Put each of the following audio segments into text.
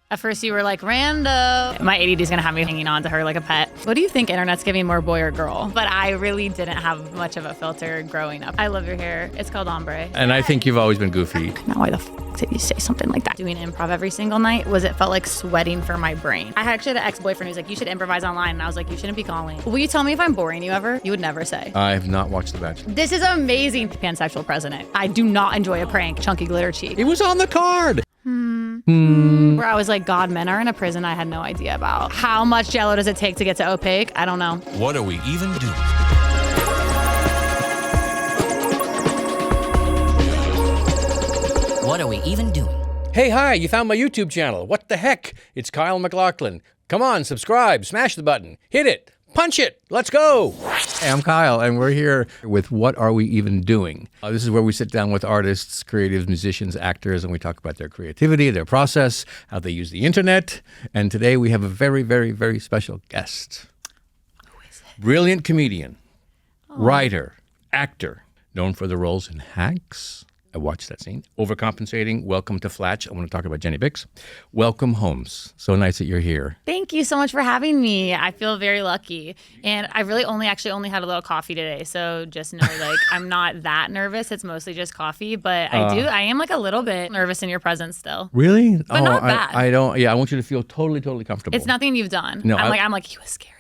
At first you were like, rando. My ADD is going to have me hanging on to her like a pet. What do you think internet's giving more, boy or girl? But I really didn't have much of a filter growing up. I love your hair. It's called ombre. And I think you've always been goofy. Now why the f did you say something like that? Doing improv every single night it felt like sweating for my brain. I actually had an ex-boyfriend who's like, you should improvise online. And I was like, you shouldn't be calling. Will you tell me if I'm boring you ever? You would never say. I have not watched The Bachelor. This is amazing. Pansexual president. I do not enjoy a prank. Chunky glitter cheek. It was on the card. Where I was like, God, men are in a prison I had no idea about. How much Jell-O does it take to get to opaque? I don't know. What are we even doing? What are we even doing? Hey, hi, you found my YouTube channel. What the heck? It's Kyle MacLachlan. Come on, subscribe, smash the button, hit it, punch it, let's go. Hey, I'm Kyle, and we're here with What Are We Even Doing? This is where we sit down with artists, creatives, musicians, actors, and we talk about their creativity, their process, how they use the internet. And today we have a very, very, very special guest. Who is it? Brilliant comedian, writer, actor, known for the roles in Hacks. I watched that scene. Overcompensating. Welcome to Flatch. I want to talk about Jenny Bix. Welcome, Holmes. So nice that you're here. Thank you so much for having me. I feel very lucky. And I really only had a little coffee today. So just know, like, I'm not that nervous. It's mostly just coffee. But I am like a little bit nervous in your presence still. Really? But not bad. I don't. Yeah, I want you to feel totally, totally comfortable. It's nothing you've done. No, I'm like, he was scary.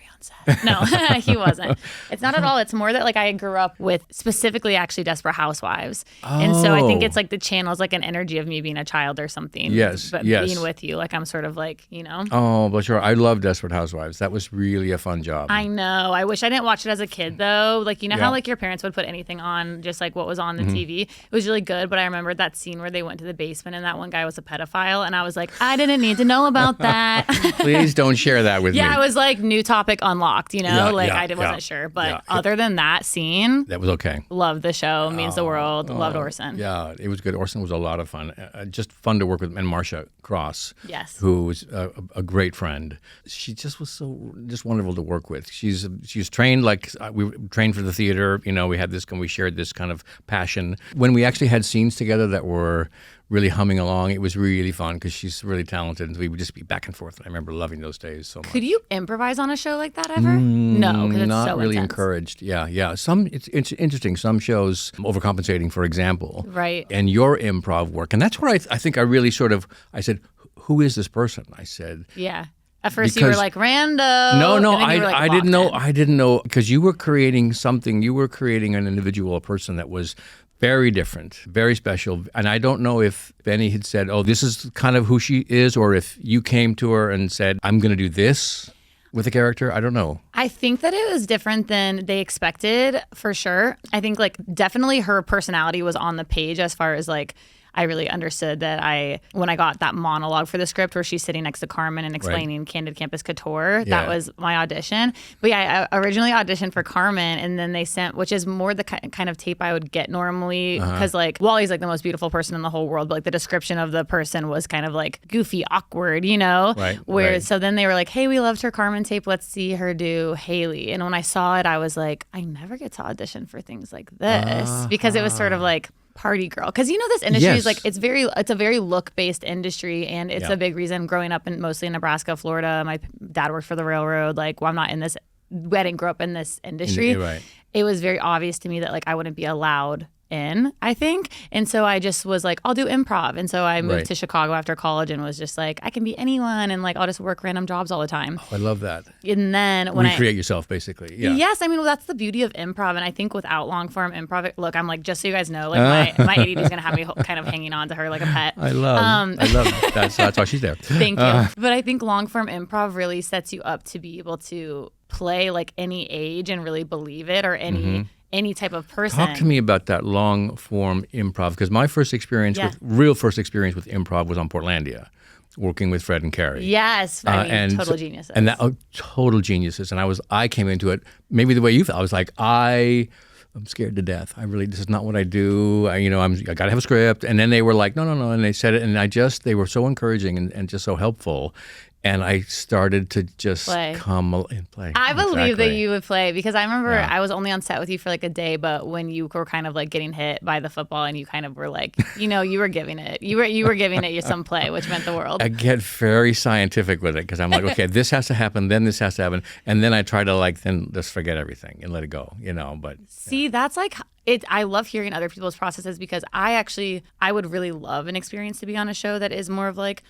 No, he wasn't. It's not at all. It's more that like I grew up with specifically actually Desperate Housewives. And so I think it's like the channel is like an energy of me being a child or something. Yes. But yes. being with you, like I'm sort of like, you know. Oh, but sure. I love Desperate Housewives. That was really a fun job. I know. I wish I didn't watch it as a kid though. Like, you know Yeah. how like your parents would put anything on, just like what was on the TV. It was really good. But I remember that scene where they went to the basement and that one guy was a pedophile. And I was like, I didn't need to know about that. Please don't share that with me. Yeah, it was like new topic unlocked, you know? Yeah, I wasn't sure. But other than that scene, That was okay. loved the show, means the world, loved Orson. Yeah, it was good. Orson was a lot of fun. Just fun to work with. And Marcia Cross, Yes. who was a great friend. She just was so just wonderful to work with. She's trained like we trained for the theater. You know, we had this and we shared this kind of passion. When we actually had scenes together that were really humming along, it was really fun because she's really talented. And we would just be back and forth. And I remember loving those days so much. Could you improvise on a show like that ever? No, because it's Not so really intense. encouraged. Yeah. It's interesting. Some shows, Overcompensating, for example, Right. and your improv work, and that's where I think I really I said, who is this person? I said, Yeah. At first you were Because- like, rando. no, and then you were, like, I didn't know. locked in. I didn't know because you were creating something. You were creating an individual, a person that was very different, very special. And I don't know if Benny had said, oh, this is kind of who she is, or if you came to her and said, I'm going to do this with the character. I don't know. I think that it was different than they expected, for sure. I think like definitely her personality was on the page as far as like, I really understood that when I got that monologue for the script where she's sitting next to Carmen and explaining Candid Campus Couture, Yeah. that was my audition. But yeah, I originally auditioned for Carmen and then they sent, which is more the kind of tape I would get normally because like Wally's like the most beautiful person in the whole world, but like the description of the person was kind of like goofy, awkward, you know? Right. So then they were like, hey, we loved her Carmen tape. Let's see her do Hailey. And when I saw it, I was like, I never get to audition for things like this because it was sort of like, party girl, because you know this industry is like it's a very look based industry, and it's a big reason growing up in mostly in Nebraska, Florida. My dad worked for the railroad. Like, well, I'm not in this. I didn't grow up in this industry. Right. It was very obvious to me that like I wouldn't be allowed in, I think. And so I just was like, I'll do improv. And so I moved to Chicago after college and was just like, I can be anyone and like I'll just work random jobs all the time. Oh, I love that. And then when Recreate yourself, basically. Yeah. Yes, I mean, well, that's the beauty of improv. And I think without long form improv, look, I'm like, just so you guys know, like my ADD is going to have me kind of hanging on to her like a pet. I love that's why she's there. Thank you. But I think long form improv really sets you up to be able to play like any age and really believe it, or any type of person. Talk to me about that long form improv, because my first experience first experience with improv was on Portlandia, working with Fred and Carrie. Yes, I mean, total geniuses. And total geniuses. And I came into it maybe the way you felt. I was like, I'm scared to death. This is not what I do. I got to have a script. And then they were like, no. And they said it. And they were so encouraging and just so helpful. And I started to just Play. come and play. I believe that Exactly. you would play because I remember Yeah. I was only on set with you for like a day, but when you were kind of like getting hit by the football and you kind of were like, you were giving it. You were giving it some play, which meant the world. I get very scientific with it because I'm like, okay, this has to happen, then this has to happen, and then I try to like then just forget everything and let it go, But See, that's like it. I love hearing other people's processes because I would really love an experience to be on a show that is more of like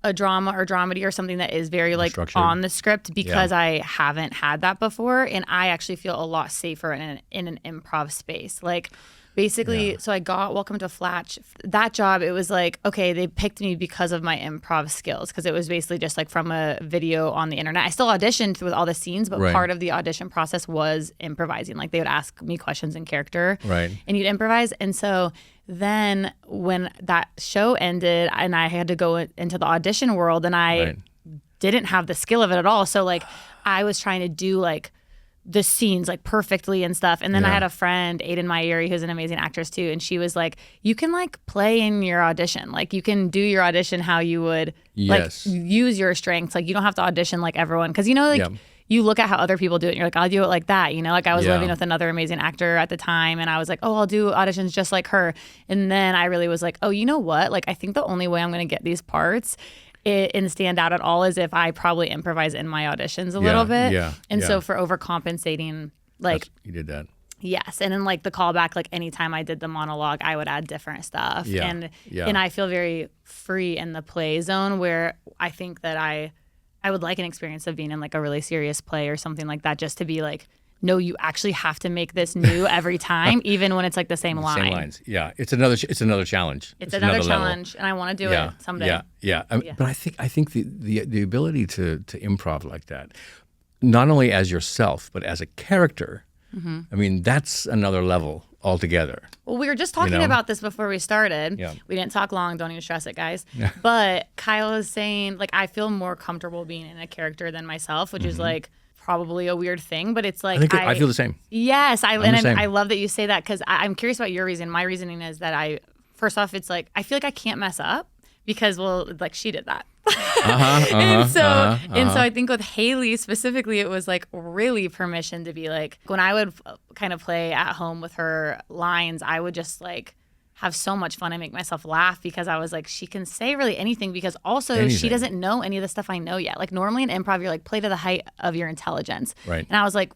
a drama or dramedy or something that is very like structured. on the script because I haven't had that before, and I actually feel a lot safer in an improv space. Like basically, so I got Welcome to Flatch. That job, it was like, okay, they picked me because of my improv skills because it was basically just like from a video on the internet. I still auditioned with all the scenes, but Right. part of the audition process was improvising. Like they would ask me questions in character, Right. and you'd improvise. And so then when that show ended and I had to go into the audition world and I Right. didn't have the skill of it at all. So like I was trying to do like the scenes like perfectly and stuff. And then I Yeah. had a friend, Aiden Mayuri, who's an amazing actress too. And she was like, you can like play in your audition. Like you can do your audition how you would Yes. like use your strengths. Like you don't have to audition like everyone. Cause like Yeah. you look at how other people do it and you're like, I'll do it like that. Like I was Yeah. living with another amazing actor at the time and I was like, oh, I'll do auditions just like her. And then I really was like, oh, you know what? Like I think the only way I'm going to get these parts and stand out at all is if I probably improvise in my auditions a little bit. yeah, And yeah. so for overcompensating, like, you did that. yes. And then like the callback, like anytime I did the monologue, I would add different stuff. Yeah, And yeah. and I feel very free in the play zone where I think that I would like an experience of being in like a really serious play or something like that, just to be like, no, you actually have to make this new every time, even when it's like the same line. Same lines. Yeah. It's another challenge. It's another level. challenge, and I want to do it someday. Yeah. But I think the ability to improv like that, not only as yourself but as a character, I mean that's another level altogether. Well, we were just talking about this before we started. Yeah. We didn't talk long. Don't even stress it, guys. But Kyle is saying, like, I feel more comfortable being in a character than myself, which is like probably a weird thing, but it's like I feel the same. Yes, the same. I love that you say that because I'm curious about your reason. My reasoning is that first off, it's like I feel like I can't mess up because like she did that. And so I think with Hailey specifically, it was like really permission to be like, when I would kind of play at home with her lines, I would just like have so much fun and make myself laugh because I was like, she can say really anything because also she Anything. doesn't know any of the stuff I know yet. Like normally in improv, you're like, play to the height of your intelligence. Right. And I was like,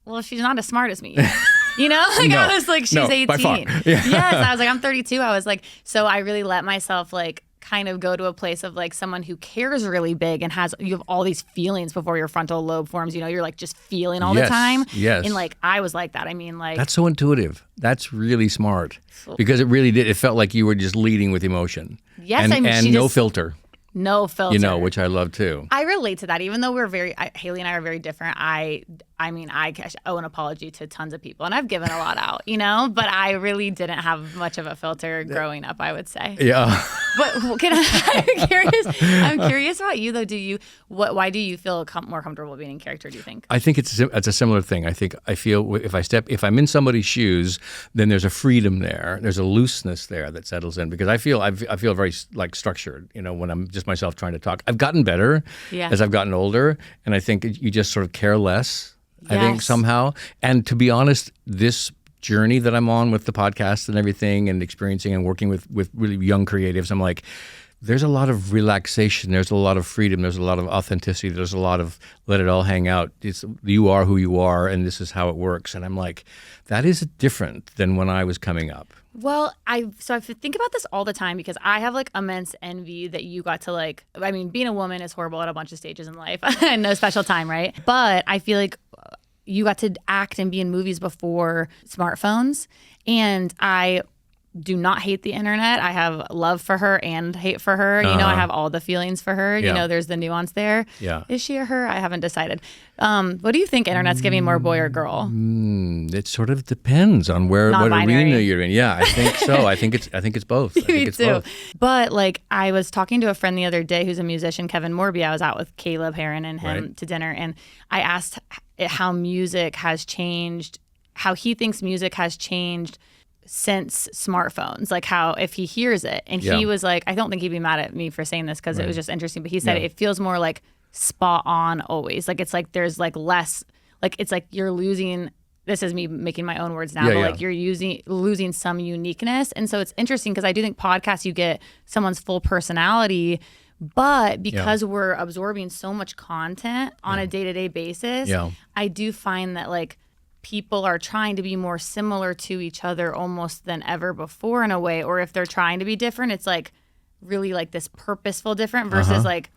well, she's not as smart as me. Like No. I was like, she's No, 18. by far. Yeah. Yes. I was like, I'm 32. I was like, so I really let myself like kind of go to a place of like someone who cares really big and you have all these feelings before your frontal lobe forms, you're like just feeling all the Yes, time. yes. And like, I was like that. I mean, like, That's so intuitive. That's really smart because it really did. It felt like you were just leading with emotion. Yes, and, I mean, and she no just- filter. no filter. Which I love too. I relate to that, even though we're Hailey and I are very different. I owe an apology to tons of people, and I've given a lot out, but I really didn't have much of a filter growing up, I would say. Yeah. But I'm curious about you though. Why do you feel more comfortable being in character? Do you think? I think it's a similar thing. I feel if I'm in somebody's shoes, then there's a freedom there. There's a looseness there that settles in because I feel very like structured. When I'm just myself trying to talk. I've gotten better as I've gotten older, and I think you just sort of care less. I think Yes. somehow. And to be honest, this journey that I'm on with the podcast and everything, and experiencing and working with really young creatives, I'm like, there's a lot of relaxation, there's a lot of freedom, there's a lot of authenticity, there's a lot of let it all hang out. You are who you are, and this is how it works. And I'm like, that is different than when I was coming up. Well, I think about this all the time because I have like immense envy that you got to being a woman is horrible at a bunch of stages in life. No special time, right? But I feel like you got to act and be in movies before smartphones. And I do not hate the internet. I have love for her and hate for her. I have all the feelings for her. Yeah. There's the nuance there. Yeah. Is she or her? I haven't decided. What do you think internet's giving more boy or girl? It sort of depends on what Non-binary. arena you're in. Yeah, I think so. I think it's both. I think Me it's too. both. But like I was talking to a friend the other day who's a musician, Kevin Morby. I was out with Caleb Heron and him to dinner, and I asked how music has changed, how he thinks music has changed since smartphones, like how if he hears it. And he was like, I don't think he'd be mad at me for saying this because it was just interesting, but he said it feels more like spot on always. Like it's like there's like less, like it's like you're losing. This is me making my own words now, but like you're losing some uniqueness. And so it's interesting because I do think podcasts, you get someone's full personality, but because we're absorbing so much content on a day-to-day basis, I do find that like people are trying to be more similar to each other almost than ever before in a way. Or if they're trying to be different, it's like really like this purposeful different versus like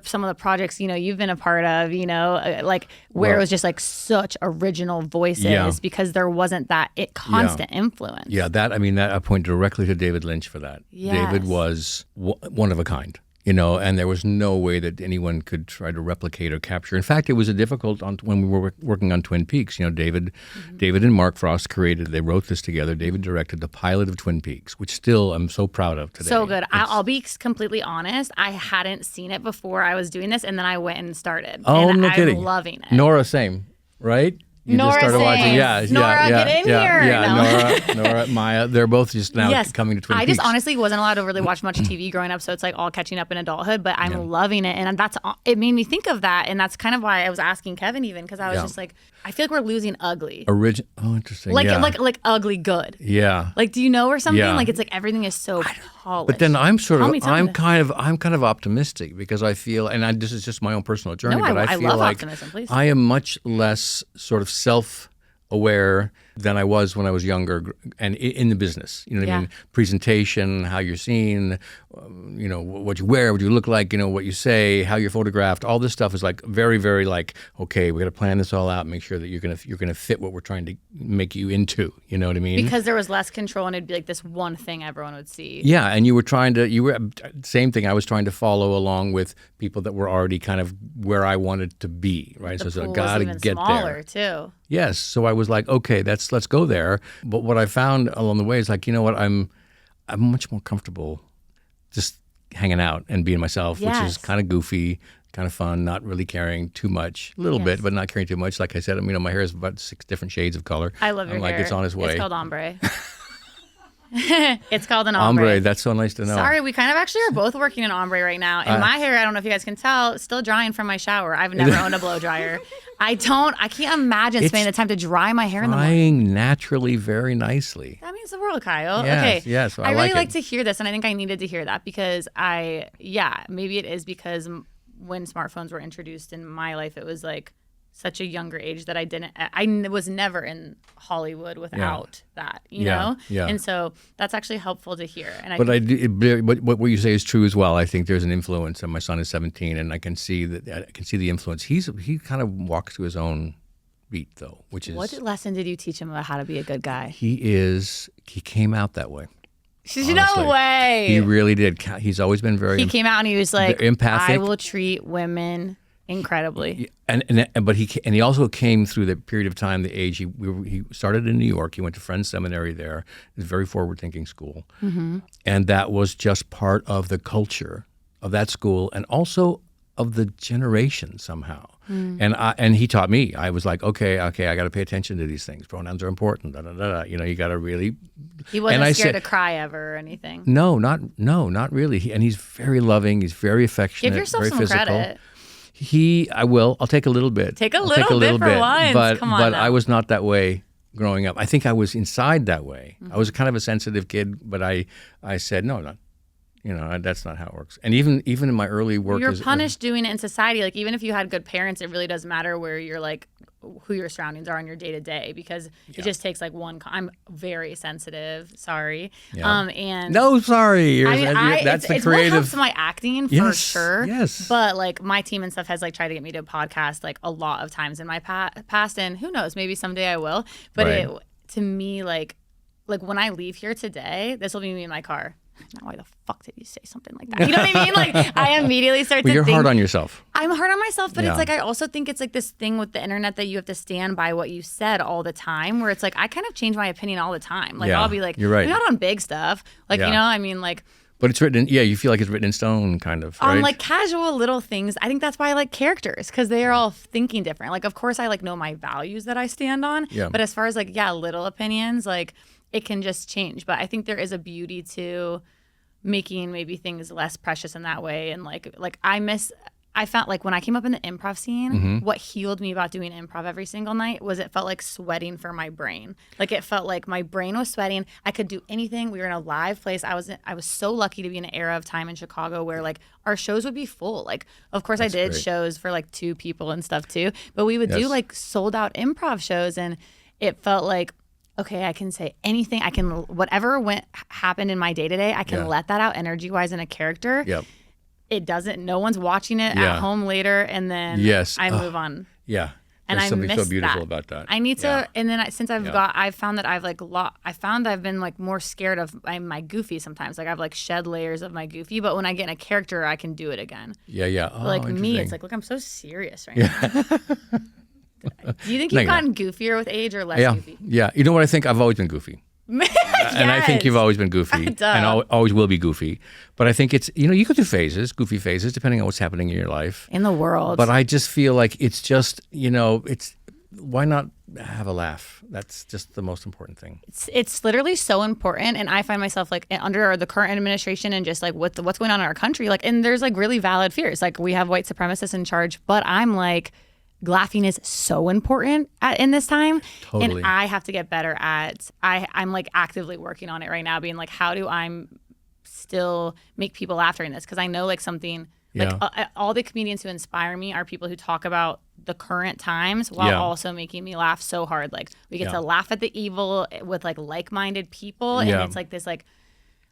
some of the projects, you know, you've been a part of, you know, like where it was just like such original voices because there wasn't that constant influence. Yeah, that I point directly to David Lynch for that. Yes. David was one of a kind. You know, and there was no way that anyone could try to replicate or capture. In fact, it was difficult when we were working on Twin Peaks. You know, David and Mark Frost they wrote this together. David directed the pilot of Twin Peaks, which still I'm so proud of today. So good. I'll be completely honest. I hadn't seen it before I was doing this, and then I went and started. Oh, and no I'm kidding. loving it. Nora, same, right? You Nora just started watching. Nora, get in here. Yeah, Nora, Maya, they're both just now coming to Twin Peaks. I just honestly wasn't allowed to really watch much TV growing up, so it's like all catching up in adulthood, but I'm loving it. And it made me think of that, and that's kind of why I was asking Kevin even, because I was just like, I feel like we're losing ugly. Oh, interesting. Like ugly good. Yeah. Like, do you know or something? Yeah. Like it's like everything is so polished. But then I'm kind of optimistic because I feel, and this is just my own personal journey, but I feel love like optimism, please. I am much less sort of self-aware than I was when I was younger and in the business. You know what I mean? Presentation, how you're seen, you know, what you wear, what you look like, you know, what you say, how you're photographed. All this stuff is like very, very like, okay, we got to plan this all out, make sure that you're gonna fit what we're trying to make you into. You know what I mean? Because there was less control and it'd be like this one thing everyone would see. Yeah, and same thing. I was trying to follow along with people that were already kind of where I wanted to be, right? The so I pool got to was even get smaller, there. too. Yes, so I was like, okay, let's go there. But what I found along the way is like, you know what, I'm much more comfortable just hanging out and being myself, which is kind of goofy, kind of fun, not really caring too much, a little bit, but not caring too much. Like I said, you know, my hair is about 6 different shades of color. I love your hair. Like, it's on its way. It's called ombre. It's called an ombre. That's so nice to know. Sorry, we kind of actually are both working in ombre right now. And my hair, I don't know if you guys can tell, still drying from my shower. I've never owned a blow dryer. I can't imagine spending the time to dry my hair in the morning. Drying naturally very nicely. That means the world, Kyle. Yes, okay. Yes, I really like to hear this, and I think I needed to hear that because maybe it is because when smartphones were introduced in my life, it was like such a younger age that I was never in Hollywood without that, you know? Yeah. And so that's actually helpful to hear. And what you say is true as well. I think there's an influence, and my son is 17, and I can see the influence. He kind of walks to his own beat, though, which is... What lesson did you teach him about how to be a good guy? He came out that way. Honestly. No way. He really did. He's always been very... He came out and he was like, empathic. I will treat women incredibly. But he also came through the period of time, the age he started in New York. He went to Friends Seminary there. It's a very forward-thinking school, and that was just part of the culture of that school, and also of the generation somehow. And he taught me. I was like, okay, I got to pay attention to these things. Pronouns are important. Da, da, da, da. You know, you got to really. He wasn't scared to cry ever or anything. No, not really. He's very loving. He's very affectionate. Give yourself very some physical. credit. I will. I'll take a little bit. Take a little bit for once. But Come on now. I was not that way growing up. I think I was inside that way. I was kind of a sensitive kid, but I said no. You know, that's not how it works. And even in my early work, you're punished doing it in society. Like even if you had good parents, it really doesn't matter where you're like who your surroundings are in your day to day because it just takes like one. I'm very sensitive. Sorry. Yeah. And no, sorry. That's the creative. What helps my acting for sure. Yes. But like my team and stuff has like tried to get me to podcast like a lot of times in my past, and who knows, maybe someday I will. But to me, like when I leave here today, this will be me in my car. Now, why the fuck did you say something like that? You know what I mean? Like, I immediately start to think. You're hard on yourself. I'm hard on myself, but it's like I also think it's like this thing with the internet that you have to stand by what you said all the time, where it's like I kind of change my opinion all the time. Like, I'll be like, you're right. Not on big stuff. Like, you know, I mean, like. But it's written, you feel like it's written in stone, kind of, right? On like casual little things. I think that's why I like characters, because they are all thinking different. Like, of course, I like know my values that I stand on. Yeah. But as far as like, little opinions, like it can just change. But I think there is a beauty to making maybe things less precious in that way. And like I miss I found like when I came up in the improv scene, what healed me about doing improv every single night was it felt like sweating for my brain. Like it felt like my brain was sweating. I could do anything. We were in a live place. I was so lucky to be in an era of time in Chicago where like our shows would be full. Like, of course I did shows for like 2 people and stuff too, but we would do like sold out improv shows, and it felt like, okay, I can say anything. I can, whatever happened in my day to day, I can let that out energy wise in a character. Yep. It doesn't, no one's watching it at home later, and then I move on. Yeah. And There's something so beautiful that. about that. I need to, and then since I've found that I've been like more scared of my goofy sometimes. Like I've like shed layers of my goofy, but when I get in a character, I can do it again. Yeah, yeah. Oh, but like me, it's like, look, I'm so serious right now. Do you think you've gotten goofier with age or less goofy? Yeah. You know what I think? I've always been goofy. And I think you've always been goofy and always will be goofy. But I think it's, you go through phases, goofy phases, depending on what's happening in your life. In the world. But I just feel like it's just, why not have a laugh? That's just the most important thing. It's literally so important. And I find myself like under the current administration and just like what's going on in our country, like, and there's like really valid fears. Like we have white supremacists in charge, but I'm like, laughing is so important in this time. Totally. And I have to get better at, I'm like actively working on it right now, being like, how do I still make people laugh during this? Because I know like something, like all the comedians who inspire me are people who talk about the current times while also making me laugh so hard. Like we get to laugh at the evil with like-minded people. And it's like this like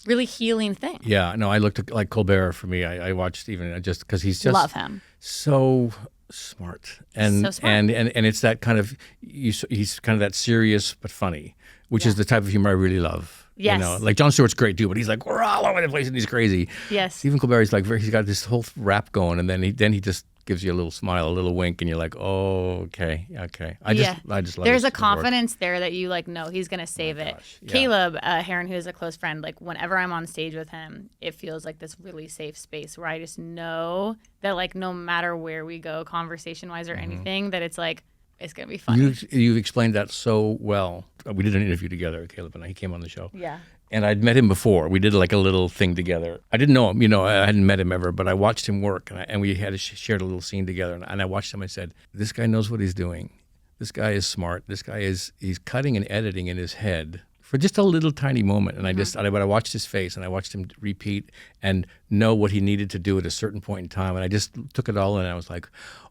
really healing thing. Yeah, no, I looked at like Colbert for me. I watched even just because he's just love him. So smart. And it's that kind of he's kind of that serious but funny, which is the type of humor I really love. Yes. Like Jon Stewart's great too, but he's like, we're all over the place and he's crazy. Yes. Stephen Colbert, he's like he's got this whole rap going, and then he just gives you a little smile, a little wink, and you're like, oh, okay. I just love There's a confidence there that you like, no, he's gonna save it. Yeah. Caleb Heron, who is a close friend, like whenever I'm on stage with him, it feels like this really safe space where I just know that like no matter where we go, conversation wise or anything, that it's like it's gonna be fun. You've explained that so well. We did an interview together, Caleb and I. He came on the show. Yeah. And I'd met him before. We did like a little thing together. I didn't know him, I hadn't met him ever, but I watched him work, and we had shared a little scene together. And I watched him. I said, "This guy knows what he's doing. This guy is smart. This guy he's cutting and editing in his head for just a little tiny moment." And I watched his face, and I watched him repeat and know what he needed to do at a certain point in time. And I just took it all in. And I was like,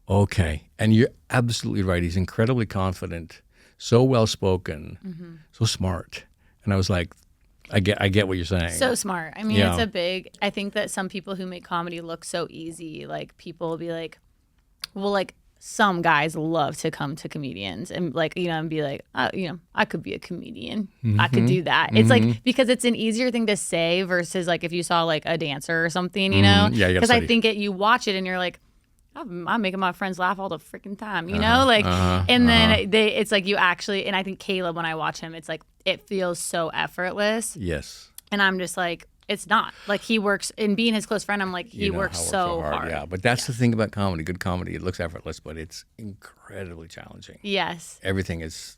okay. And you're absolutely right. He's incredibly confident, so well spoken, so smart. And I was like, I get what you're saying. So smart. I mean, I think that some people who make comedy look so easy, like people will be like, well, like some guys love to come to comedians and like, and be like, I could be a comedian. I could do that. It's like, because it's an easier thing to say versus like if you saw like a dancer or something, Yeah, because I think you watch it and you're like, I'm making my friends laugh all the freaking time, and then it's like you actually, and I think Caleb, when I watch him, it's like, it feels so effortless. Yes. And I'm just like, it's not. Like he works, and being his close friend, I'm like, he works so hard. Yeah, but that's the thing about comedy. Good comedy, it looks effortless, but it's incredibly challenging. Yes. Everything it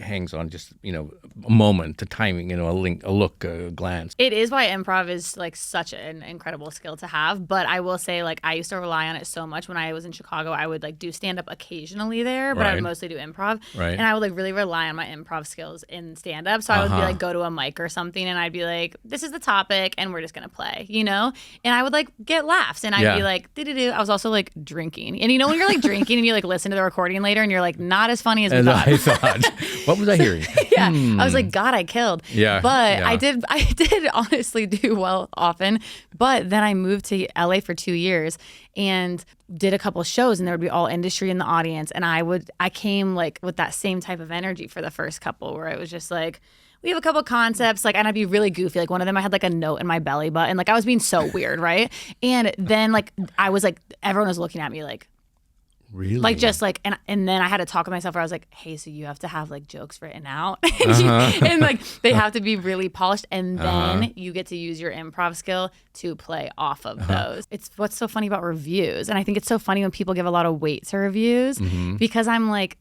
hangs on just, a moment, a timing, a look, a glance. It is why improv is like such an incredible skill to have. But I will say, like, I used to rely on it so much when I was in Chicago. I would like do stand up occasionally there, but I would mostly do improv. Right. And I would like really rely on my improv skills in stand up. So I would be like, go to a mic or something, and I'd be like, this is the topic, and we're just going to play, And I would like get laughs, and I'd be like, do. I was also like drinking. And when you're like drinking and you like listen to the recording later and you're like, not as funny as we thought. I thought. What was I hearing? Yeah. I was like, God, I killed. Yeah. But I did honestly do well often. But then I moved to LA for 2 years and did a couple of shows, and there would be all industry in the audience. And I came like with that same type of energy for the first couple, where it was just like, we have a couple concepts, like, and I'd be really goofy. Like one of them, I had like a note in my belly button. Like I was being so weird, right? And then like I was like, everyone was looking at me like, really? Like just like, and then I had to talk with myself where I was like, hey, so you have to have like jokes written out and like they have to be really polished, and then you get to use your improv skill to play off of those. It's what's so funny about reviews. And I think it's so funny when people give a lot of weight to reviews because I'm like,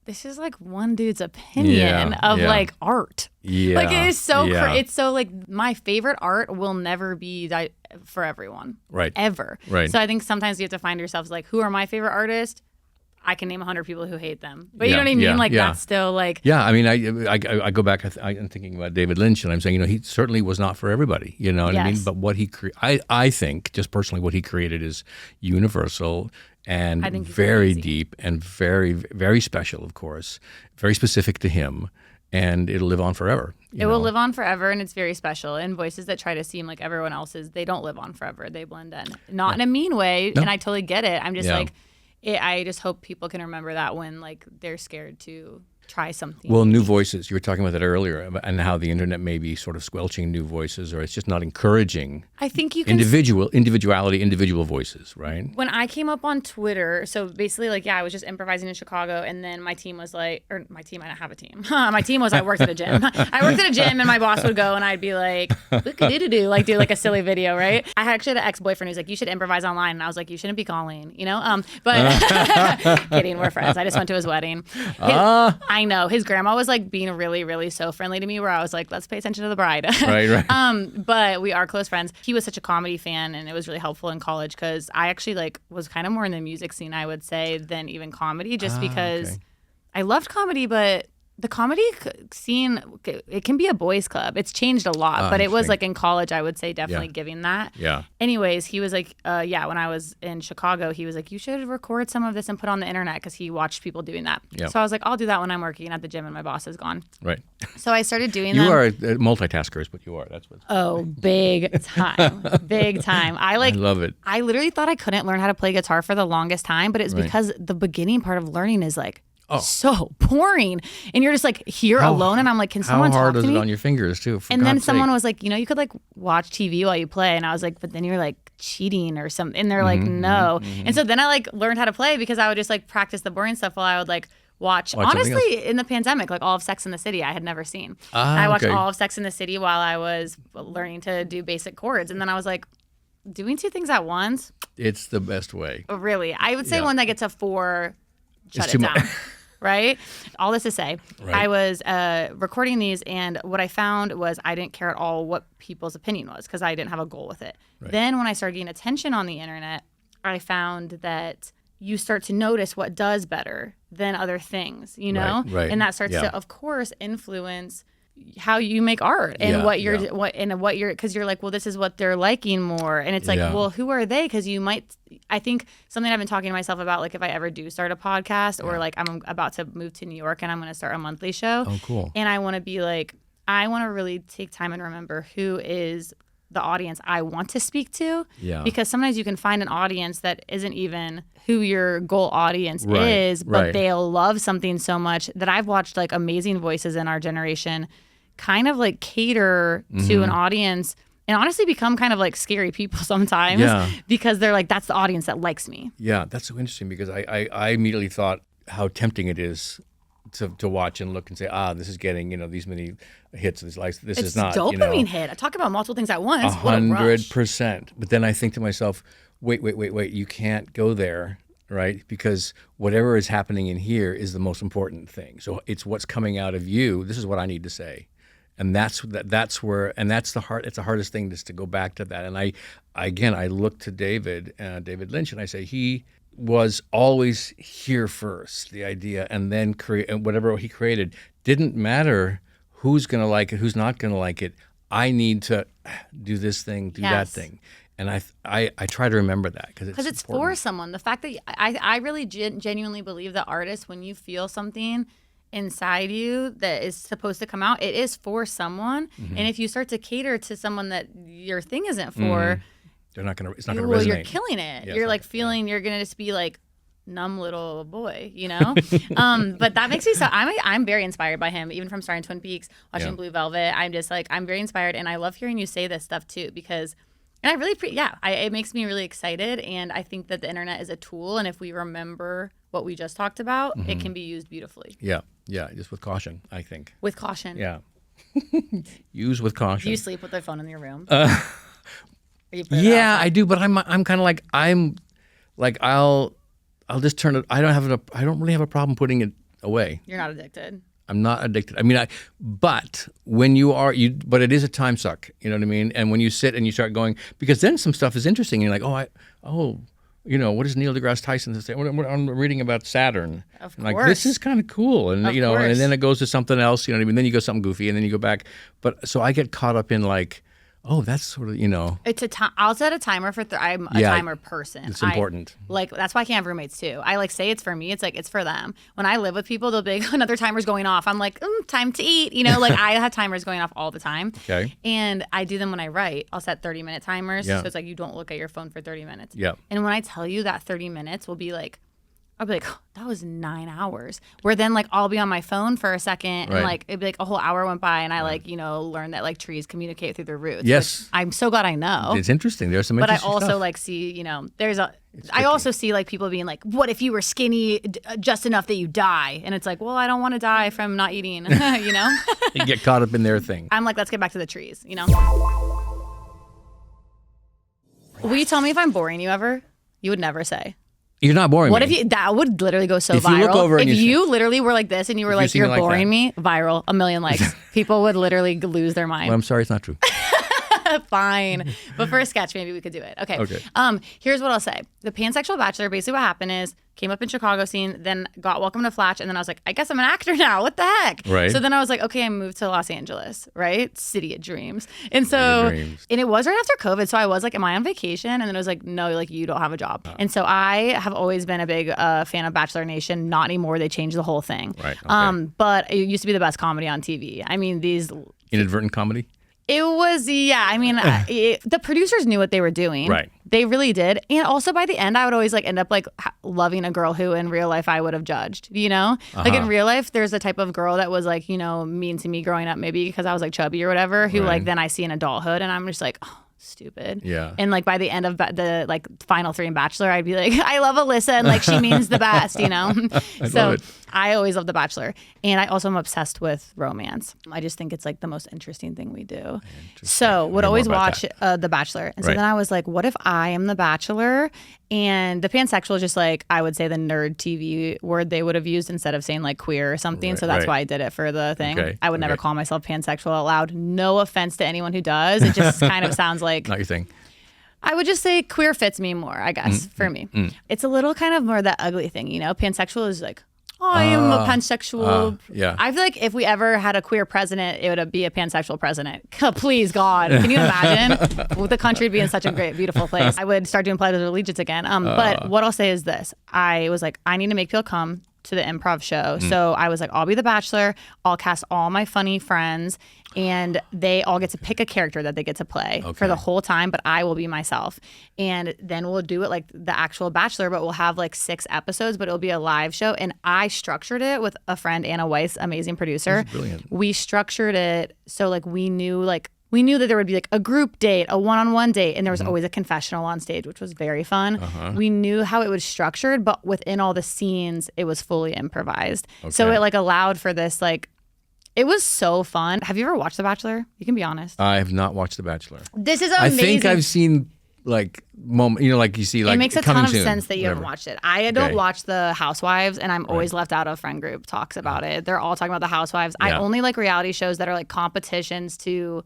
this is like one dude's opinion of like art. Yeah. Like it is so, it's so like my favorite art will never be for everyone. Right. Ever. Right. So I think sometimes you have to find yourselves like, who are my favorite artists? I can name 100 people who hate them. But you know what I mean? Like that's still like. Yeah, I mean, I go back, I'm thinking about David Lynch, and I'm saying, he certainly was not for everybody, you know what I mean? But what I think, just personally, what he created is universal and very deep and very, very special, of course, very specific to him, and it'll live on forever. It will live on forever, and it's very special. And voices that try to seem like everyone else's, they don't live on forever. They blend in. Not in a mean way, and I totally get it. I'm just like, I just hope people can remember that when like they're scared to try something. Well, new voices. You were talking about that earlier, and how the internet may be sort of squelching new voices, or it's just not encouraging. I think you can individuality, individual voices, right? When I came up on Twitter, so basically, like, I was just improvising in Chicago, and then my team was like, or my team, I don't have a team. My team was I worked at a gym. I worked at a gym, and my boss would go, and I'd be like, "Look-a-doo-doo-doo," like do like a silly video, right? I actually had an ex-boyfriend who's like, "You should improvise online," and I was like, "You shouldn't be calling," you know. But kidding, we're friends. I just went to his wedding. I know his grandma was like being really, really so friendly to me, where I was like, "Let's pay attention to the bride." Right. But we are close friends. He was such a comedy fan, and it was really helpful in college because I actually like was kind of more in the music scene, I would say, than even comedy, just because I loved comedy, but the comedy scene, it can be a boys club. It's changed a lot, but it was like in college, I would say definitely giving that. Yeah. Anyways, he was like, when I was in Chicago, he was like, "You should record some of this and put on the internet," because he watched people doing that. Yep. So I was like, "I'll do that when I'm working at the gym and my boss is gone." Right. So I started doing You them. are a multitasker, is what you are. That's what. Oh, big time. Big time. I love it. I literally thought I couldn't learn how to play guitar for the longest time, but it's because the beginning part of learning is like, so boring, and you're just like here alone, and I'm like, can someone talk to me? How hard is it on your fingers too? And then someone was like, you could like watch TV while you play, and I was like, but then you're like cheating or something, and they're like, no. And so then I like learned how to play because I would just like practice the boring stuff while I would like watch honestly in the pandemic, like all of Sex and the City I had never seen. I watched all of Sex and the City while I was learning to do basic chords, and then I was like, doing two things at once, it's the best way. Really, I would say when I get to 4, shut it down. Right? All this to say, I was recording these, and what I found was I didn't care at all what people's opinion was because I didn't have a goal with it. Right. Then when I started getting attention on the internet, I found that you start to notice what does better than other things, you know? Right. And that starts to, of course, influence how you make art and what you're because you're like, well, this is what they're liking more, and it's like, well, who are they? Because you might, I think something I've been talking to myself about, like if I ever do start a podcast or like I'm about to move to New York and I'm going to start a monthly show. Oh, cool. And I want to be like, I want to really take time and remember who is the audience I want to speak to. Yeah. Because sometimes you can find an audience that isn't even who your goal audience is, but they'll love something so much that I've watched like amazing voices in our generation kind of like cater to an audience and honestly become kind of like scary people sometimes because they're like, that's the audience that likes me. Yeah, that's so interesting because I immediately thought how tempting it is to watch and look and say, this is getting, these many hits. This is not. It's dopamine hit. I talk about multiple things at once. 100%. But then I think to myself, wait, you can't go there. Right? Because whatever is happening in here is the most important thing. So it's what's coming out of you. This is what I need to say. And that's where, and that's it's the hardest thing is to go back to that. And I look to David Lynch, and I say he was always here first, the idea, and then and whatever he created didn't matter who's going to like it, who's not going to like it. I need to do this thing, do that thing. And I try to remember that because it's for someone. The fact that I really genuinely believe that artists, when you feel something inside you that is supposed to come out, it is for someone. And if you start to cater to someone that your thing isn't for, it's not gonna resonate. You're killing it. You're like feeling you're gonna just be like numb little boy, but that makes me so I'm very inspired by him, even from starting Twin Peaks, watching Blue Velvet. I'm just like, I'm very inspired, and I love hearing you say this stuff too, because and I really it makes me really excited, and I think that the internet is a tool, and if we remember what we just talked about, it can be used beautifully. Yeah, just with caution, I think. With caution. Yeah. Use with caution. Do you sleep with the phone in your room? I do, but I'm kind of like I'll just turn it. I don't really have a problem putting it away. You're not addicted. I'm not addicted. I mean, but when you are, but it is a time suck. You know what I mean? And when you sit and you start going, because then some stuff is interesting. And you're like, what does Neil deGrasse Tyson say? I'm reading about Saturn. Of course. Like, this is kind of cool. And, and then it goes to something else, you know what I mean? Then you go something goofy and then you go back. But so I get caught up in like, oh, that's sort of, It's a time. I'll set a timer for. I'm a timer person. It's important. That's why I can't have roommates too. I say it's for me. It's like it's for them. When I live with people, they'll be like, another timer's going off. I'm like, time to eat. Like I have timers going off all the time. Okay. And I do them when I write. I'll set 30-minute timers. Yeah. So it's like you don't look at your phone for 30 minutes. Yeah. And when I tell you that 30 minutes will be like, I'll be like, that was 9 hours. Where then like I'll be on my phone for a second and like it'd be like a whole hour went by and I learned that like trees communicate through their roots. Yes. I'm so glad I know. It's interesting. There's some But I interesting also stuff. like see, I also see like people being like, what if you were skinny just enough that you die? And it's like, well, I don't want to die from not eating, You get caught up in their thing. I'm like, let's get back to the trees, Will you tell me if I'm boring you ever? You would never say. You're not boring What me. if you? That would literally go so If viral. you look over and if you you literally were like this and you were like, see me you're like boring that. me, viral, 1 million likes. People would literally lose their mind. Well, I'm sorry, it's not true. Fine. But for a sketch, maybe we could do it. Okay. Here's what I'll say. The Pansexual Bachelor, basically what happened is, came up in Chicago scene, then got welcomed to Flatch, and then I was like, I guess I'm an actor now. What the heck? Right. So then I was like, okay, I moved to Los Angeles, right? City of dreams. And so, and it was right after COVID. So I was like, am I on vacation? And then it was like, no, like you don't have a job. And so I have always been a big fan of Bachelor Nation. Not anymore. They changed the whole thing. Right. Okay. But it used to be the best comedy on TV. I mean, these... Inadvertent comedy? It was, yeah. I mean, the producers knew what they were doing. Right. They really did. And also by the end, I would always like end up like loving a girl who in real life I would have judged, Like in real life, there's a type of girl that was like, mean to me growing up, maybe because I was like chubby or whatever, who like then I see in adulthood and I'm just like, oh, stupid. Yeah. And like by the end of the like final 3 in Bachelor, I'd be like, I love Alyssa and like she means the best, So I always love The Bachelor. And I also am obsessed with romance. I just think it's like the most interesting thing we do. So would always watch The Bachelor. And so then I was like, what if I am The Bachelor? And the pansexual is just like, I would say the nerd TV word they would have used instead of saying like queer or something. So that's why I did it for the thing. Okay. I would never call myself pansexual out loud. No offense to anyone who does. It just kind of sounds like... Not your thing. I would just say queer fits me more, I guess, for me. It's a little kind of more that ugly thing, Pansexual is like, oh, I am a pansexual. Yeah. I feel like if we ever had a queer president, it would be a pansexual president. Please, God. Can you imagine? The country would be in such a great, beautiful place. I would start doing Pledge of Allegiance again. But what I'll say is this. I was like, I need to make people come to the improv show. So I was like, I'll be the Bachelor. I'll cast all my funny friends. And they all get to pick a character that they get to play for the whole time, but I will be myself. And then we'll do it like the actual Bachelor, but we'll have like 6 episodes, but it'll be a live show. And I structured it with a friend, Anna Weiss, amazing producer. That's brilliant. We structured it so like we knew that there would be like a group date, a one-on-one date, and there was always a confessional on stage, which was very fun. We knew how it was structured, but within all the scenes, it was fully improvised. So it like allowed for this like, it was so fun. Have you ever watched The Bachelor? You can be honest. I have not watched The Bachelor. This is amazing. I think I've seen like like you see like it makes a ton coming of soon, sense that you haven't watched it. I don't watch the Housewives, and I'm always left out of friend group talks about it. They're all talking about the Housewives. I only like reality shows that are like competitions to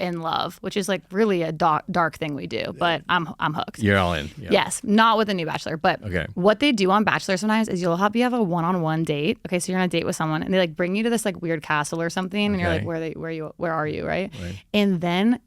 in love, which is like really a dark thing we do, but I'm hooked. You're all in. Yeah. Yes, not with the new Bachelor, but what they do on Bachelor sometimes is you have a one-on-one date. Okay, so you're on a date with someone and they like bring you to this like weird castle or something, and you're like, where are you, right? And then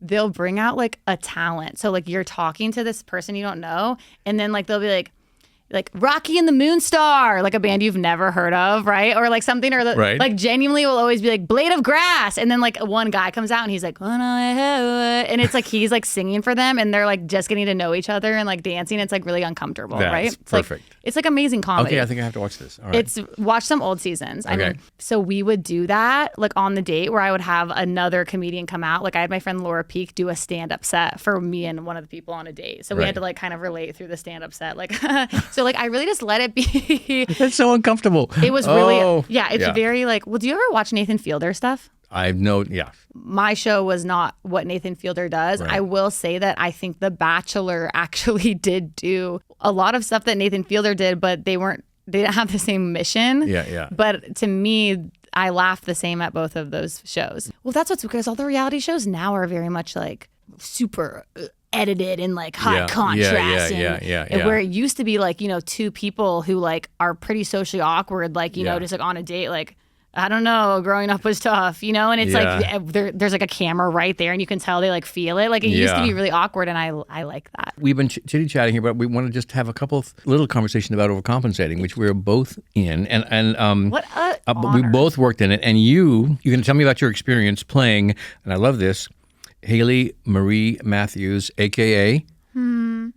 they'll bring out like a talent. So like you're talking to this person you don't know, and then like they'll be like Rocky and the Moonstar, like a band you've never heard of, right? Or like something, or like genuinely will always be like Blade of Grass, and then like one guy comes out and he's like, oh, no, and it's like he's like singing for them, and they're like just getting to know each other and like dancing. It's like really uncomfortable, right? It's perfect. Like, it's like amazing comedy. Okay, I think I have to watch this. All right. Watch some old seasons. I mean, so we would do that like on the date where I would have another comedian come out. Like I had my friend Laura Peak do a stand-up set for me and one of the people on a date. So we had to like kind of relate through the stand-up set. Like, so like I really just let it be. That's so uncomfortable. It was really, it's very like, well, do you ever watch Nathan Fielder stuff? My show was not what Nathan Fielder does. I will say that I think The Bachelor actually did do a lot of stuff that Nathan Fielder did, but they weren't they didn't have the same mission. Yeah. But to me, I laughed the same at both of those shows. Well, that's what's because all the reality shows now are very much like super edited and like high contrast. And where it used to be like, you know, two people who like are pretty socially awkward, like, you know, just like on a date, like, I don't know, growing up was tough, you know? And it's like, there's like a camera right there and you can tell they like feel it. Like it used to be really awkward and I like that. We've been chitty-chatting here, but we want to just have a couple of little conversations about overcompensating, which we're both in. And what honor. we both worked in it. And you can tell me about your experience playing, and I love this, Hailey Marie Matthews, a.k.a. And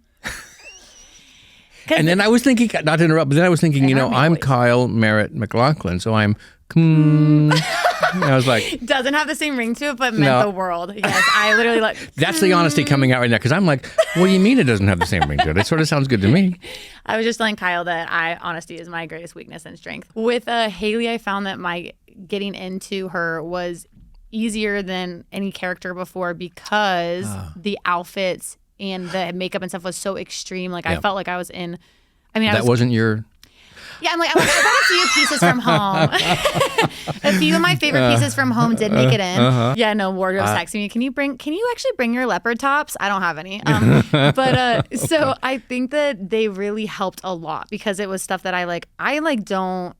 then I was thinking, not to interrupt, but then I was thinking, you know, I'm Kyle Merritt McLaughlin, so I'm I was like, doesn't have the same ring to it, but meant the world. Yes, I literally like. That's the honesty coming out right now, because I'm like, what do you mean it doesn't have the same ring to it? It sort of sounds good to me. I was just telling Kyle that honesty is my greatest weakness and strength. With Hailey, I found that my getting into her was easier than any character before because the outfits and the makeup and stuff was so extreme. Like I felt like I was in. I mean, wasn't your. Yeah, I brought a few pieces from home. A few of my favorite pieces from home did make it in. Yeah, no, wardrobe's texting me. Can you actually bring your leopard tops? I don't have any. But so I think that they really helped a lot because it was stuff that I don't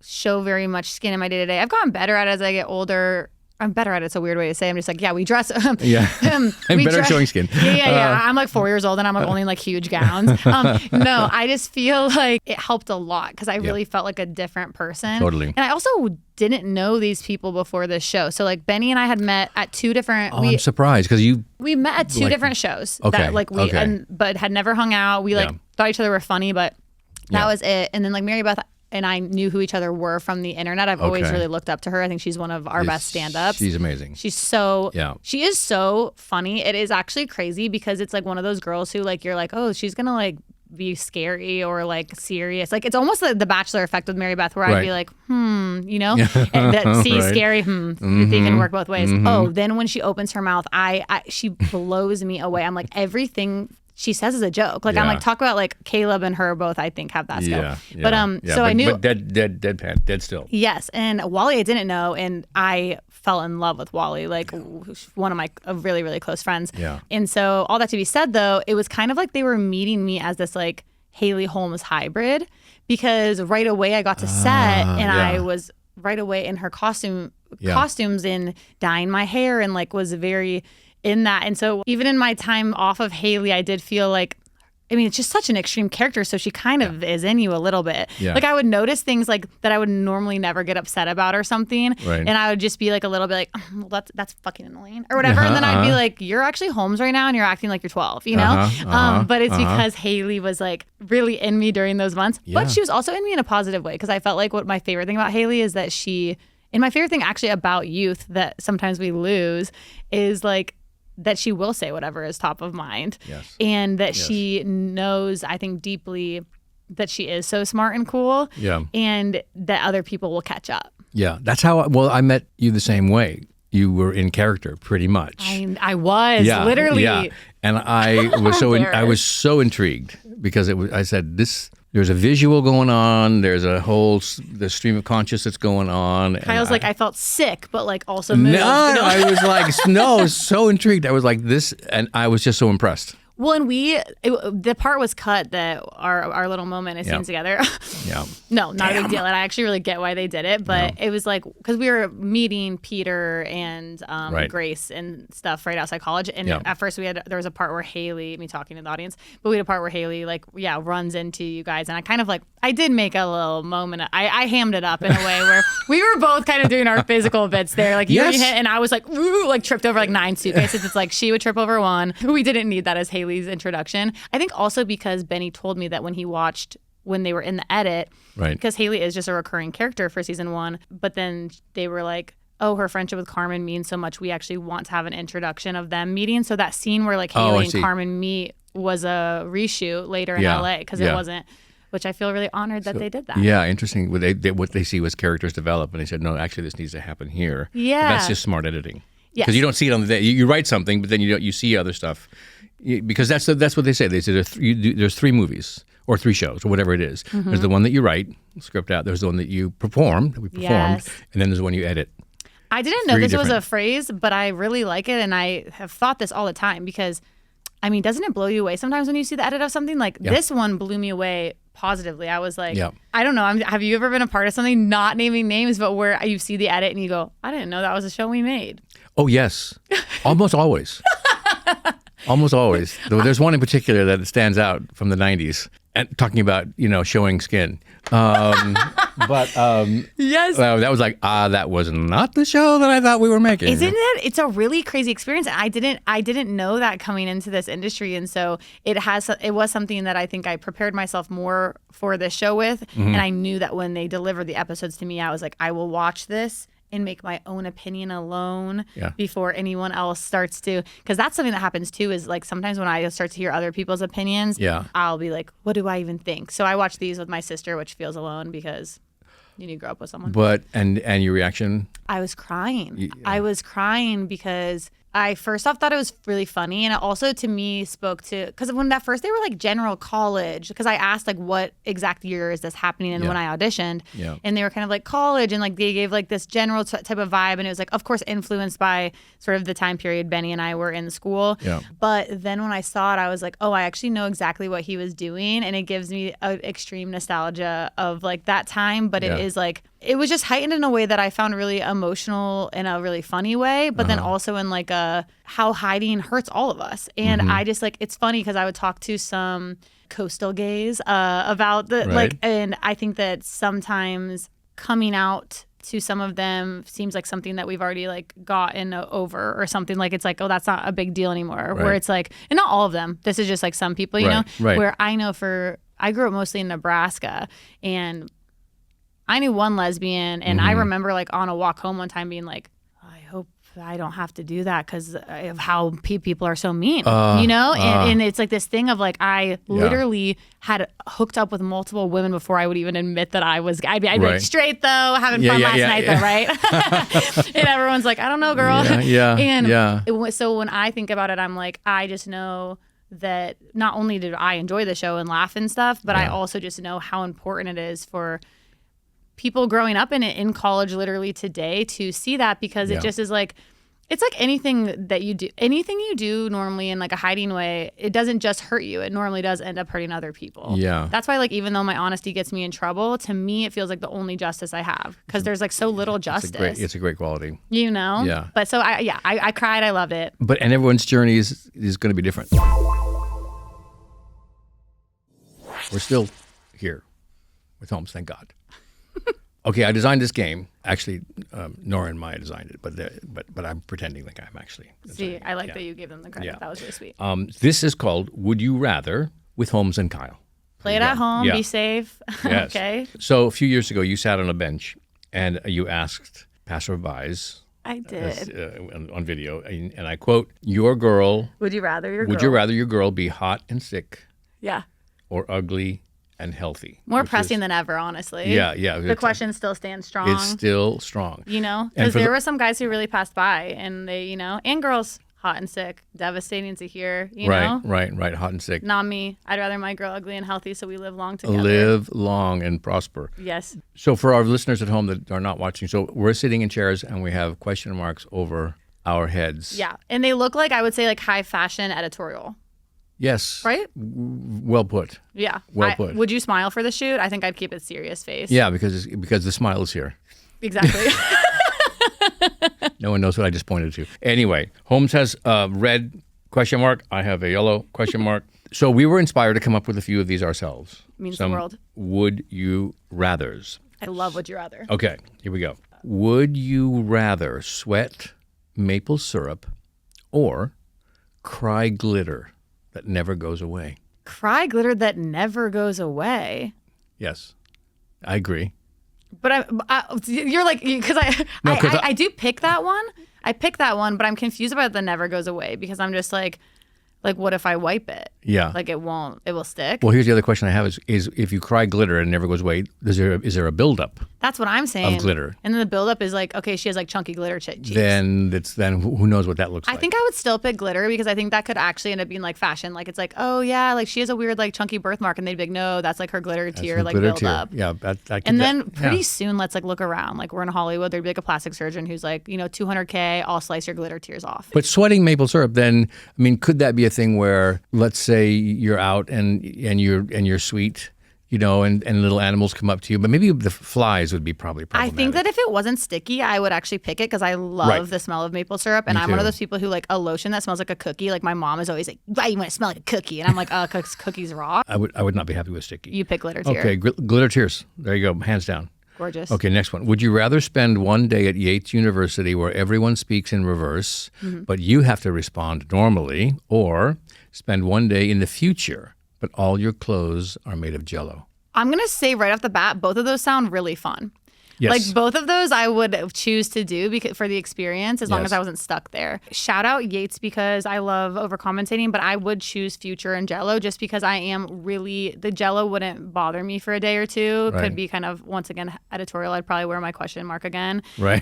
show very much skin in my day-to-day. I've gotten better at it as I get older. I'm better at it. It's a weird way to say. I'm just like, yeah, we dress. I'm better at showing skin. Yeah. I'm like 4 years old and I'm like only in like huge gowns. No, I just feel like it helped a lot because I really felt like a different person. Totally. And I also didn't know these people before this show. So like Benny and I had met at two different. I'm surprised because we met at two different shows. Okay. That but had never hung out. We thought each other were funny, but that was it. And then like Mary Beth and I knew who each other were from the internet. I've always really looked up to her. I think she's one of our best stand-ups. She's amazing. She is so funny. It is actually crazy because it's like one of those girls who like you're like, oh, she's gonna like be scary or like serious. Like it's almost like the Bachelor effect with Mary Beth, where I'd be like, you know, and that scary, they can work both ways. Oh, then when she opens her mouth, she blows me away. I'm like everything she says is a joke. Like I'm like, talk about like Caleb and her both, I think, have that skill. So I knew. But dead still. Yes. And Wally, I didn't know. And I fell in love with Wally, like one of my really, really close friends. Yeah. And so all that to be said, though, it was kind of like they were meeting me as this like Hailey Holmes hybrid because right away I got to set and I was right away in her costumes and dyeing my hair and like was very in that. And so even in my time off of Hailey, I did feel like, I mean, it's just such an extreme character. So she kind of is in you a little bit. Yeah. Like I would notice things like that I would normally never get upset about or something. Right. And I would just be like a little bit like, oh, well, that's fucking annoying or whatever. And then I'd be like, you're actually Holmes right now and you're acting like you're 12, you know? But it's because Hailey was like really in me during those months. Yeah. But she was also in me in a positive way because I felt like what my favorite thing about Hailey is that and my favorite thing actually about youth that sometimes we lose is like, that she will say whatever is top of mind. Yes. And that she knows, I think, deeply that she is so smart and cool. Yeah. And that other people will catch up. Yeah. That's how, I met you the same way. You were in character pretty much. I was, literally. Yeah. And I was so intrigued because I said, there's a visual going on. There's the stream of conscious that's going on. Kyle's like, I felt sick, but like also moved. No, I was like, so intrigued. I was like this, and I was just so impressed. Well, and the part was cut that our little moment is seen together. Yeah. No, not a big deal. And I actually really get why they did it, but it was like, because we were meeting Peter and Grace and stuff right outside college. And at first there was a part where Hailey, me talking to the audience, but we had a part where Hailey runs into you guys. And I kind of I did make a little moment. I hammed it up in a way where we were both kind of doing our physical bits there. Like you hit, and I was like, ooh, like tripped over like 9 suitcases. It's like she would trip over one. We didn't need that as Hailey's introduction. I think also because Benny told me that when he watched when they were in the edit, because Hailey is just a recurring character for season 1, but then they were like, oh, her friendship with Carmen means so much. We actually want to have an introduction of them meeting. So that scene where like Hailey and Carmen meet was a reshoot later in LA because it wasn't, which I feel really honored that they did that. Yeah, interesting. What they see was characters develop, and they said, no, actually this needs to happen here. Yeah. But that's just smart editing. Because you don't see it on the day. You write something, but then you see other stuff. Because that's what they say. They say there's 3 movies. or 3 shows, or whatever it is. There's the one that you write, script out. There's the one that you perform, that we performed, and then there's the one you edit. I didn't know this was a phrase, but I really like it, and I have thought this all the time because, I mean, doesn't it blow you away sometimes when you see the edit of something? Like this one blew me away positively. I was like, I don't know. Have you ever been a part of something, not naming names, but where you see the edit and you go, I didn't know that was a show we made? Oh, yes. Almost always. Almost always. There's one in particular that stands out from the 90s, and talking about, showing skin. Yes. That was like, that was not the show that I thought we were making. Isn't it? It's a really crazy experience. I didn't know that coming into this industry. And so it was something that I think I prepared myself more for this show with. And I knew that when they delivered the episodes to me, I was like, I will watch this and make my own opinion alone before anyone else starts to, because that's something that happens too, is like sometimes when I start to hear other people's opinions, I'll be like, what do I even think? So I watch these with my sister, which feels alone because you need to grow up with someone. But, and your reaction? I was crying. I was crying because I first off thought it was really funny, and it also to me spoke to, because when at first they were like general college, because I asked like what exact year is this happening, and when I auditioned, and they were kind of like college, and like they gave like this general type of vibe, and it was like of course influenced by sort of the time period Benny and I were in school. But then when I saw it, I was like, oh, I actually know exactly what he was doing, and it gives me an extreme nostalgia of like that time, but it is like, it was just heightened in a way that I found really emotional in a really funny way, but then also in like how hiding hurts all of us. And I just like, it's funny because I would talk to some coastal gays about the and I think that sometimes coming out to some of them seems like something that we've already like gotten over or something, like it's like, oh, that's not a big deal anymore. Where it's like, and not all of them, this is just like some people, you know, where I know I grew up mostly in Nebraska, and I knew one lesbian, and I remember like on a walk home one time being like, I hope I don't have to do that because of how people are so mean, and it's like this thing of like, I literally had hooked up with multiple women before I would even admit that I'd be like, straight though, having fun last night though, right? And everyone's like, I don't know, girl. So when I think about it, I'm like, I just know that not only did I enjoy the show and laugh and stuff, but I also just know how important it is for people growing up in it in college literally today to see that, because it just is like, it's like anything you do normally in like a hiding way, it doesn't just hurt you, it normally does end up hurting other people. That's why like, even though my honesty gets me in trouble, to me it feels like the only justice I have, because there's like so little justice. It's a great quality, but so I cried, I loved it, and everyone's journey is going to be different. We're still here with Holmes, thank God. Okay, I designed this game. Actually, Nora and Maya designed it, but I'm pretending like I'm actually. See, I like that you gave them the credit. That was really sweet. This is called Would You Rather with Holmes and Kyle. Play it at home, be safe. Yes. Okay. So a few years ago, you sat on a bench and you asked passerbys. I did. On video, and I quote, your girl. Would you rather your girl be hot and sick? Yeah. Or ugly and healthy? More pressing than ever, honestly. Yeah. The question still stands strong. It's still strong. Because there were some guys who really passed by, and they, and girls, hot and sick, devastating to hear, know? Right, hot and sick. Not me. I'd rather my girl ugly and healthy so we live long together. Live long and prosper. Yes. So for our listeners at home that are not watching, so we're sitting in chairs and we have question marks over our heads. Yeah, and they look like, I would say, like high fashion editorial. Yes. Right? Well put. Yeah. Well put. Would you smile for the shoot? I think I'd keep it serious face. Yeah, because the smile is here. Exactly. No one knows what I just pointed to. Anyway, Holmes has a red question mark. I have a yellow question mark. So we were inspired to come up with a few of these ourselves. Means the world. Would you rathers. I love would you rather. Okay, here we go. Would you rather sweat maple syrup or cry glitter that never goes away? Cry glitter that never goes away. Yes, I agree. But you're like, because I do pick that one. I pick that one, but I'm confused about the never goes away, because I'm just like, Like, what if I wipe it? Yeah. Like, it will stick? Well, here's the other question I have is if you cry glitter and it never goes away, is there a buildup That's what I'm saying. of glitter? And then the buildup is like, okay, she has like chunky glitter cheeks. Then who knows what that looks like? I think I would still pick glitter because I think that could actually end up being like fashion. Like, it's like, oh yeah, like she has a weird like chunky birthmark, and they'd be like, no, that's like her glitter tear like buildup. Yeah, and then pretty soon, let's like look around. Like, we're in Hollywood, there'd be like a plastic surgeon who's like, you know, $200K, I'll slice your glitter tears off. But sweating maple syrup, then I mean, could that be a thing where, let's say you're out and you're sweet, you know, and little animals come up to you, but maybe the flies would be probably problematic. I think that if it wasn't sticky, I would actually pick it because I love the smell of maple syrup, and I'm one of those people who like a lotion that smells like a cookie. Like my mom is always like, "Why you want to smell like a cookie?" And I'm like, cookies raw." I would not be happy with sticky. You pick glitter tear. Okay, glitter tears. There you go, hands down. Gorgeous. Okay, next one. Would you rather spend one day at Yates University where everyone speaks in reverse, but you have to respond normally, or spend one day in the future, but all your clothes are made of Jell-O? I'm going to say right off the bat, both of those sound really fun. Yes. Like both of those I would choose to do for the experience as long as I wasn't stuck there. Shout out Yates because I love overcompensating, but I would choose future and Jell-O just because I am really, the Jell-O wouldn't bother me for a day or two. Right. Could be kind of, once again, editorial. I'd probably wear my question mark again. Right.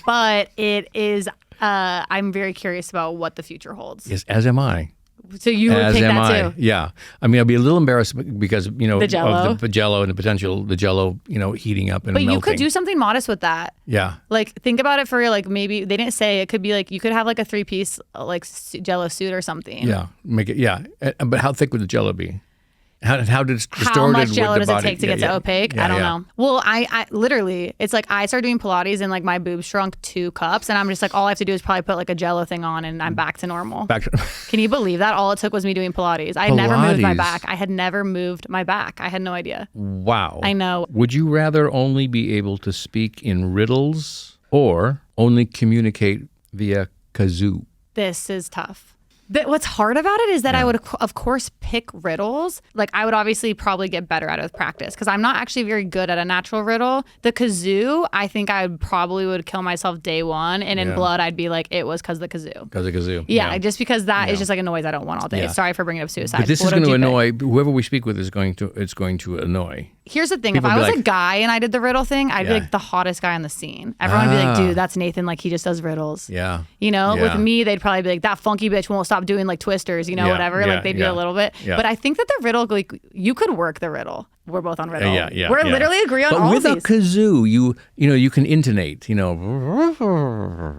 But it is, I'm very curious about what the future holds. Yes, as am I. So you would pick that too? Yeah. I mean, I'll be a little embarrassed because, you know, the Jell-O. of the Jell-O and the potential, the Jell-O, you know, heating up and melting. But you could do something modest with that. Yeah. Like, think about it for like, maybe, they didn't say, it could be like, you could have like a 3-piece like Jell-O suit or something. Yeah. Make it, yeah. But how thick would the Jell-O be? How much Jell-O does it take to get to opaque? Yeah, I don't know. Well, I literally, it's like I started doing Pilates and like my boobs shrunk 2 cups, and I'm just like, all I have to do is probably put like a Jell-O thing on and I'm back to normal. Can you believe that? All it took was me doing Pilates. I had never moved my back. I had never moved my back. I had no idea. Wow. I know. Would you rather only be able to speak in riddles or only communicate via kazoo? This is tough. But what's hard about it is that I would, of course, pick riddles. Like, I would obviously probably get better at it with practice because I'm not actually very good at a natural riddle. The kazoo, I think I probably would kill myself day one. And in blood, I'd be like, it was because of the kazoo. Because of the kazoo. Yeah, just because that is just like a noise I don't want all day. Yeah. Sorry for bringing up suicide. But this is going to annoy whoever we speak with. It's going to annoy. Here's the thing. If I was a guy and I did the riddle thing, I'd be like the hottest guy on the scene. Everyone would be like, dude, that's Nathan. Like, he just does riddles. Yeah. You know, with me, they'd probably be like, that funky bitch won't stop doing like twisters, you know, whatever. Like, they'd be a little bit. Yeah. But I think that the riddle, like, you could work the riddle. We're both on riddle. We're literally agree on all of these. But with a kazoo, you know, you can intonate, you know,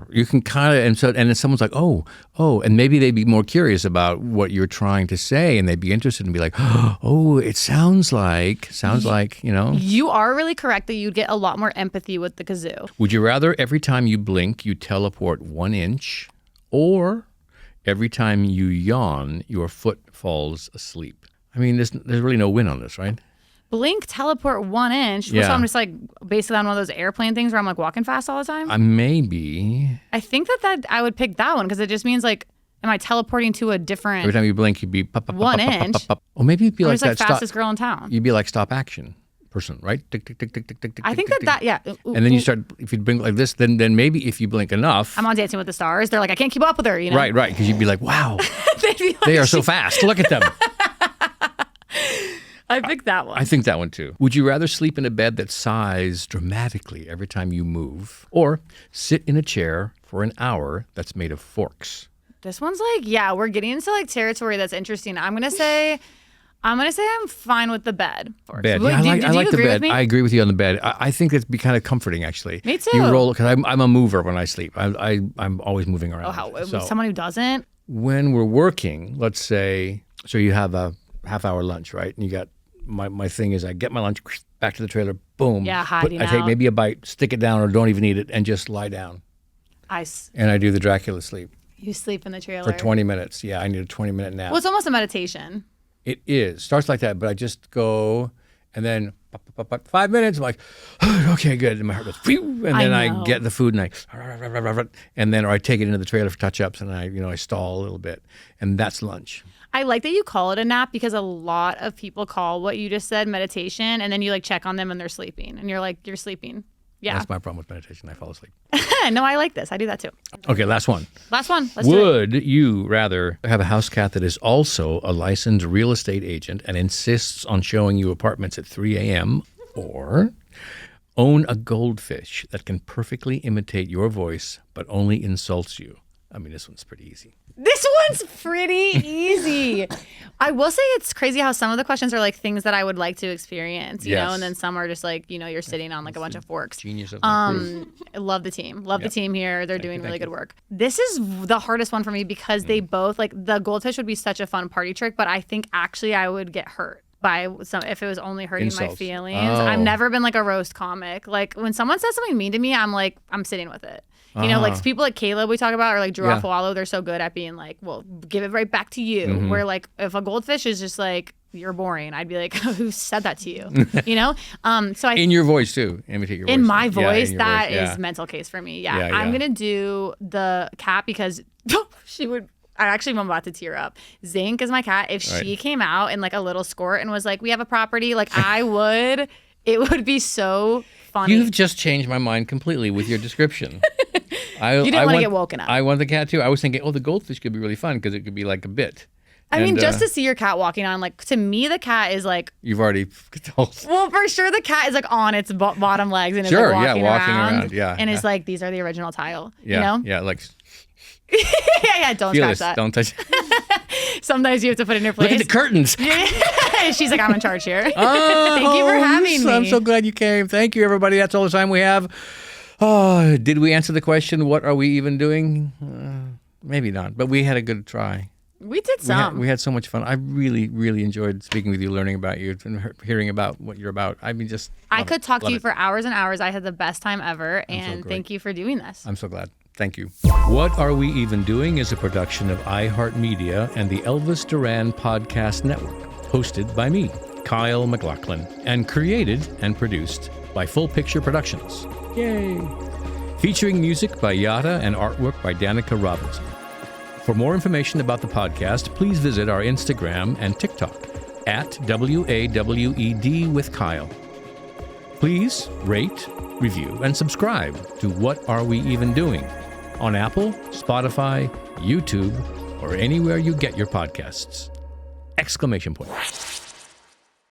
you can kind of, and then someone's like, oh, and maybe they'd be more curious about what you're trying to say, and they'd be interested and be like, oh, it sounds like, you know. You are really correct that you'd get a lot more empathy with the kazoo. Would you rather every time you blink, you teleport 1 inch, or every time you yawn, your foot falls asleep? I mean, there's really no win on this, right? Blink, teleport 1 inch. So I'm just like basically on one of those airplane things where I'm like walking fast all the time. Maybe. I think that I would pick that one because it just means like, am I teleporting to a different? Every time you blink, you'd be 1 inch. Or maybe you'd be like that fastest girl in town. You'd be like stop action person, right? Tick tick tick tick tick tick. I think that and then you start, if you blink like this, then maybe if you blink enough. I'm on Dancing with the Stars. They're like, I can't keep up with her. You know. Right. Because you'd be like, wow, like, they are so fast. Look at them. I picked that one. I think that one too. Would you rather sleep in a bed that sighs dramatically every time you move, or sit in a chair for an hour that's made of forks? This one's like, we're getting into like territory that's interesting. I'm gonna say I'm fine with the bed. Bed. Yeah, I like the bed. I agree with you on the bed. I think that'd be kind of comforting, actually. Me too. You roll, because I'm a mover when I sleep. I'm always moving around. Someone who doesn't? When we're working, let's say, so you have a half-hour lunch, right? And you got, my thing is I get my lunch, back to the trailer, boom. Yeah, hiding I take maybe a bite, stick it down, or don't even eat it, and just lie down. And I do the Dracula sleep. You sleep in the trailer? For 20 minutes. Yeah, I need a 20-minute nap. Well, it's almost a meditation. It is. Starts like that, but I just go, and then 5 minutes, I'm like, okay, good. And my heart goes, phew, and then I get the food, and then, or I take it into the trailer for touch-ups, and I stall a little bit, and that's lunch. I like that you call it a nap because a lot of people call what you just said meditation, and then you like check on them and they're sleeping, and you're like, you're sleeping. Yeah. That's my problem with meditation. I fall asleep. No, I like this. I do that too. Okay, last one. Last one. Let's do it. Would you rather have a house cat that is also a licensed real estate agent and insists on showing you apartments at 3 a.m. or own a goldfish that can perfectly imitate your voice but only insults you? I mean, this one's pretty easy. This one's pretty easy. I will say it's crazy how some of the questions are like things that I would like to experience, you know, and then some are just like, you know, you're sitting on like a bunch of forks. Genius of my I love the team. Love the team here. They're doing really good work. This is the hardest one for me because they both, like, the goldfish would be such a fun party trick, but I think actually I would get hurt by some if it was only hurting my feelings. I've never been like a roast comic. Like when someone says something mean to me, I'm like, I'm sitting with it. You know, like people like Caleb we talk about, or like Duran, they're so good at being like, well, give it right back to you. Where like if a goldfish is just like, you're boring, I'd be like, who said that to you? You know? So in your voice too. Imitate your voice. In my voice, that is mental case for me. Yeah. I'm gonna do the cat because she would. I'm about to tear up. Zinc is my cat. If she came out in like a little skirt and was like, we have a property, like it would be so funny. You've just changed my mind completely with your description. You didn't want to get woken up. I want the cat too. I was thinking, the goldfish could be really fun because it could be like a bit. I mean, just to see your cat walking on, like, to me, the cat is like... You've already told. Well, for sure, the cat is like on its bottom legs and is like walking around. Yeah. And it's like, these are the original tile. Yeah. You know? Yeah, like... Don't scratch that. Don't touch Sometimes you have to put it in your place. Look at the curtains. She's like, I'm in charge here. Thank you for having me. I'm so glad you came. Thank you, everybody. That's all the time we have. Oh, did we answer the question, what are we even doing? Maybe not, but we had a good try. We did some. We had so much fun. I really, really enjoyed speaking with you, learning about you, and hearing about what you're about. I mean, I could talk to you for hours and hours. I had the best time ever, and thank you for doing this. I'm so glad. Thank you. What Are We Even Doing is a production of iHeart Media and the Elvis Duran Podcast Network, hosted by me, Kyle MacLachlan, and created and produced by Full Picture Productions. Yay! Featuring music by Yada and artwork by Danica Robinson. For more information about the podcast, please visit our Instagram and TikTok at WAWED with Kyle. Please rate, review, and subscribe to What Are We Even Doing on Apple, Spotify, YouTube, or anywhere you get your podcasts. !